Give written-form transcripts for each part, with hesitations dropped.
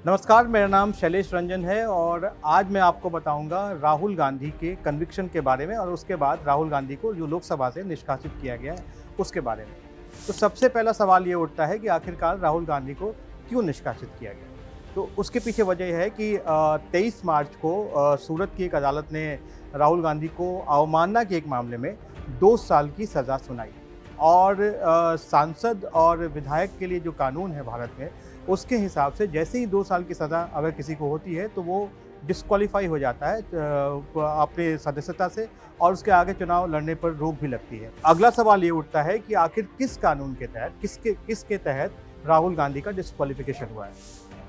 नमस्कार, मेरा नाम शैलेश रंजन है और आज मैं आपको बताऊंगा राहुल गांधी के कन्विक्शन के बारे में और उसके बाद राहुल गांधी को जो लोकसभा से निष्कासित किया गया है उसके बारे में। तो सबसे पहला सवाल ये उठता है कि आखिरकार राहुल गांधी को क्यों निष्कासित किया गया। तो उसके पीछे वजह यह है कि 23 मार्च को सूरत की एक अदालत ने राहुल गांधी को अवमानना के एक मामले में 2 साल की सज़ा सुनाई और सांसद और विधायक के लिए जो कानून है भारत में, उसके हिसाब से जैसे ही 2 साल की सज़ा अगर किसी को होती है तो वो डिस्क्वालीफाई हो जाता है अपने सदस्यता से और उसके आगे चुनाव लड़ने पर रोक भी लगती है। अगला सवाल ये उठता है कि आखिर किस कानून के तहत किसके तहत राहुल गांधी का डिस्क्वालिफिकेशन हुआ है।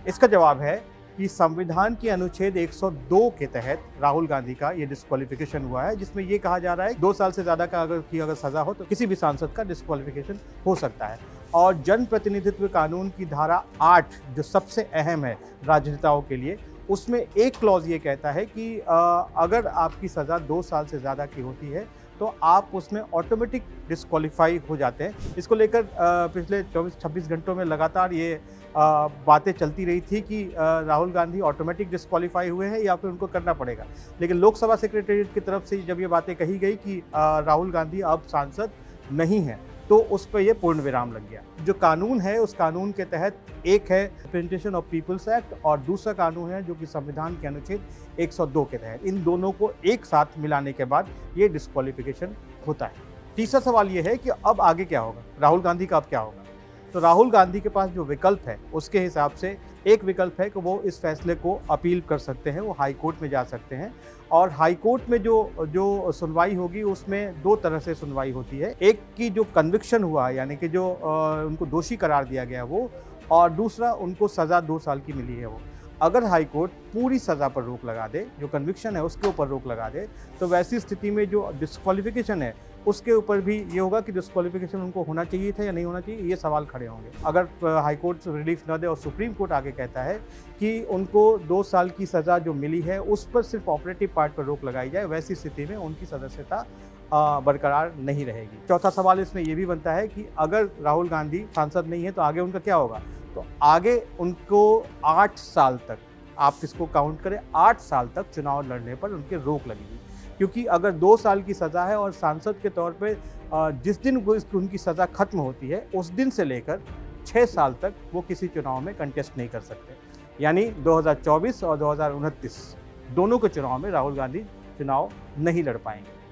इसका जवाब है कि संविधान के अनुच्छेद 102 के तहत राहुल गांधी का ये डिस्क्वालिफिकेशन हुआ है, जिसमें ये कहा जा रहा है 2 साल से ज़्यादा का अगर सज़ा हो तो किसी भी सांसद का डिस्क्वालिफिकेशन हो सकता है। और जनप्रतिनिधित्व कानून की धारा 8 जो सबसे अहम है राजनेताओं के लिए, उसमें एक क्लॉज ये कहता है कि अगर आपकी सज़ा 2 साल से ज़्यादा की होती है तो आप उसमें ऑटोमेटिक डिस्क्वालीफाई हो जाते हैं। इसको लेकर पिछले 24-26 घंटों में लगातार ये बातें चलती रही थी कि राहुल गांधी ऑटोमेटिक डिस्क्वालीफाई हुए हैं या फिर उनको करना पड़ेगा। लेकिन लोकसभा सेक्रेटेरिएट की तरफ से जब ये बातें कही गई कि राहुल गांधी अब सांसद नहीं हैं, तो उस पर यह पूर्ण विराम लग गया। जो कानून है उस कानून के तहत एक है रिप्रेजेंटेशन ऑफ पीपल्स एक्ट और दूसरा कानून है जो कि संविधान के अनुच्छेद 102 के तहत। इन दोनों को एक साथ मिलाने के बाद ये डिस्क्वालिफिकेशन होता है। तीसरा सवाल ये है कि अब आगे क्या होगा, राहुल गांधी का अब क्या होगा। तो राहुल गांधी के पास जो विकल्प है उसके हिसाब से एक विकल्प है कि वो इस फैसले को अपील कर सकते हैं, वो हाई कोर्ट में जा सकते हैं और हाई कोर्ट में जो सुनवाई होगी उसमें 2 तरह से सुनवाई होती है। एक की जो कन्विक्शन हुआ यानी कि जो उनको दोषी करार दिया गया वो, और दूसरा उनको सज़ा 2 साल की मिली है वो। अगर हाई कोर्ट पूरी सज़ा पर रोक लगा दे, जो कन्विक्शन है उसके ऊपर रोक लगा दे, तो वैसी स्थिति में जो डिस्क्वालिफिकेशन है उसके ऊपर भी ये होगा कि डिस्क्वालिफिकेशन उनको होना चाहिए था या नहीं होना चाहिए, ये सवाल खड़े होंगे। अगर हाई कोर्ट रिलीफ न दे और सुप्रीम कोर्ट आगे कहता है कि उनको 2 साल की सज़ा जो मिली है उस पर सिर्फ ऑपरेटिव पार्ट पर रोक लगाई जाए, वैसी स्थिति में उनकी सदस्यता बरकरार नहीं रहेगी। चौथा सवाल इसमें ये भी बनता है कि अगर राहुल गांधी सांसद नहीं है तो आगे उनका क्या होगा। तो आगे उनको 8 साल तक, आप इसको काउंट करें, 8 साल तक चुनाव लड़ने पर उनके रोक लगेगी। क्योंकि अगर 2 साल की सज़ा है और सांसद के तौर पे जिस दिन उनकी सज़ा खत्म होती है उस दिन से लेकर 6 साल तक वो किसी चुनाव में कंटेस्ट नहीं कर सकते। यानी 2024 और 2029 दोनों के चुनाव में राहुल गांधी चुनाव नहीं लड़ पाएंगे।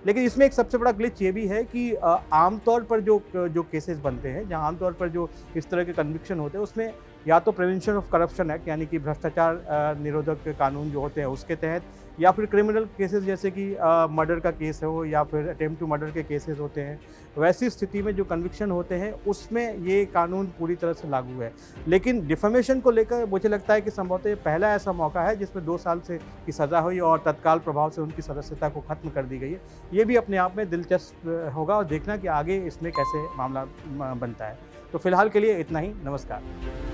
लेकिन इसमें एक सबसे बड़ा ग्लिच ये भी है कि आमतौर पर जो केसेस बनते हैं, जहां आमतौर पर जो इस तरह के कन्विक्शन होते हैं, उसमें या तो प्रिवेंशन ऑफ करप्शन एक्ट यानी कि भ्रष्टाचार निरोधक कानून जो होते हैं उसके तहत, या फिर क्रिमिनल केसेस जैसे कि मर्डर का केस हो या फिर अटेम्प्ट टू मर्डर के केसेस होते हैं। वैसी स्थिति में जो कन्विक्शन होते हैं उसमें ये कानून पूरी तरह से लागू है। लेकिन डिफेमेशन को लेकर मुझे लगता है कि संभवतः पहला ऐसा मौका है जिसमें 2 साल से की सज़ा हुई और तत्काल प्रभाव से उनकी सदस्यता को खत्म कर दी गई है। ये भी अपने आप में दिलचस्प होगा और देखना कि आगे इसमें कैसे मामला बनता है। तो फिलहाल के लिए इतना ही। नमस्कार।